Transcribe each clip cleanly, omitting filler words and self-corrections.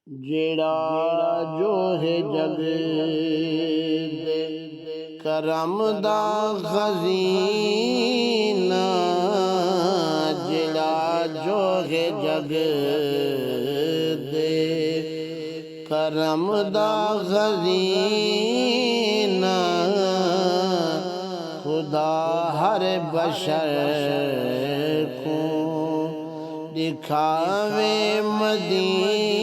جڑا جو ہے جگ دے کرم دا خزینہ، جڑا جو ہے جگ دے کرم دا خزینہ، خدا ہر بشر کو دکھاوے مدینہ،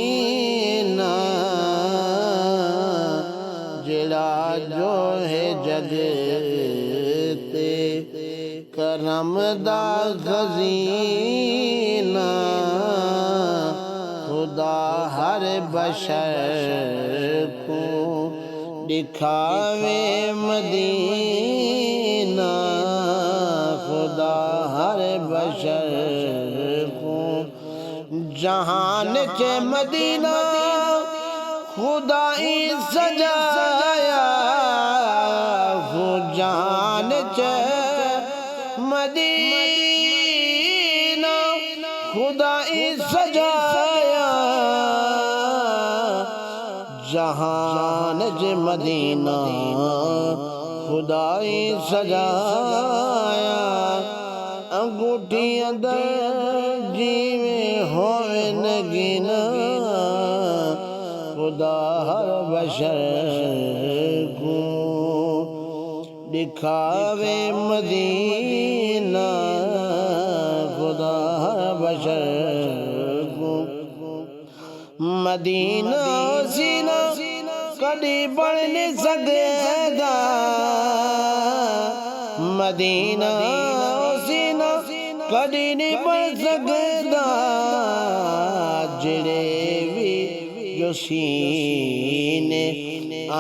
جڑا جو ہے جگ تے کرم دا خزینہ، خدا ہر بشر کو دکھاوے مدینہ، خدا ہر بشر کو جہان چے مدینہ خدائی سجایا، ہو جہان چے مدینہ خدائی سجایا، جہان چے مدینہ خدائی سجایا، انگوٹھی اندر جیویں ہوئے نگینا، خدا ہر بشر کو دکھاوے مدینہ، خدا ہر بشر کو مدینہ سینہ کدی بڑھ نہیں سکتا، مدینہ سینہ کدی نہیں بڑھ سکتا، جڑے بھی جو سینے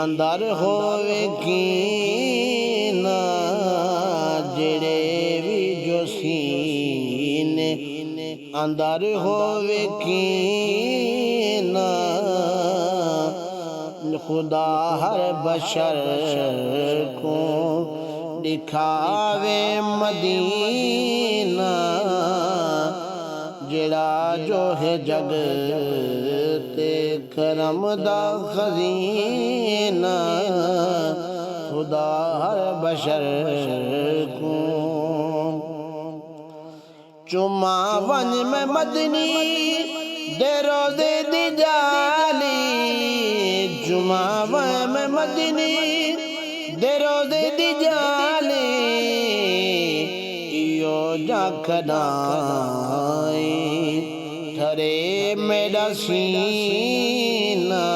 اندر ہوئے کینہ، جڑے بھی جو سینے اندر ہوئے کینہ، خدا ہر بشر کو دکھاوے مدینہ، جڑا جو ہے جگ تے کرم دا خزینہ، خدا ہر بشر کو چما ون میں مدنی دے روزے دی جالی، چما ون میں مدنی دے روزے دی جالی، ایو جا کھدائی تھرے میرا سینہ،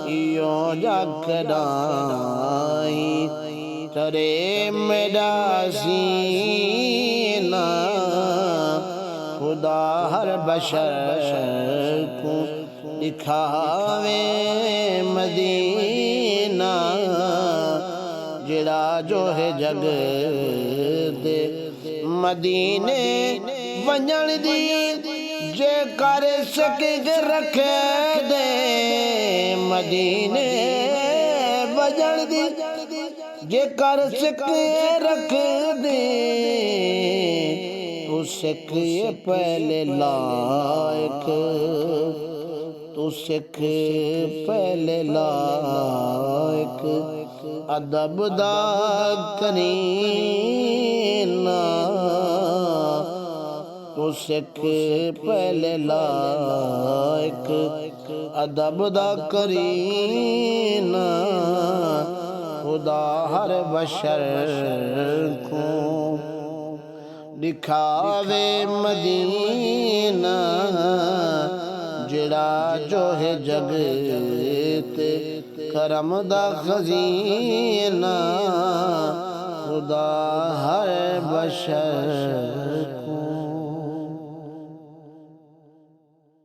ایو جا کھدائی تھرے میرا سینہ، خدا ہر بشر کو دکھاوے مدینہ، جڑا جو ہے جگ دے مدینے ونجن دی جے کر سکے رکھے دے، مدینے ونجن دی جے کر سکے رکھ دے، تو سکھ یہ پہلے لائق، تو سکھ پہلے لائق ادب دا کرینہ، تو سکھ پہلے لائق ادب دا کرینہ، خدا ہر بشر کو دکھاوے مدینہ، جڑا جو ہے جگ تے کرم دا خزینہ، خدا ہر بشر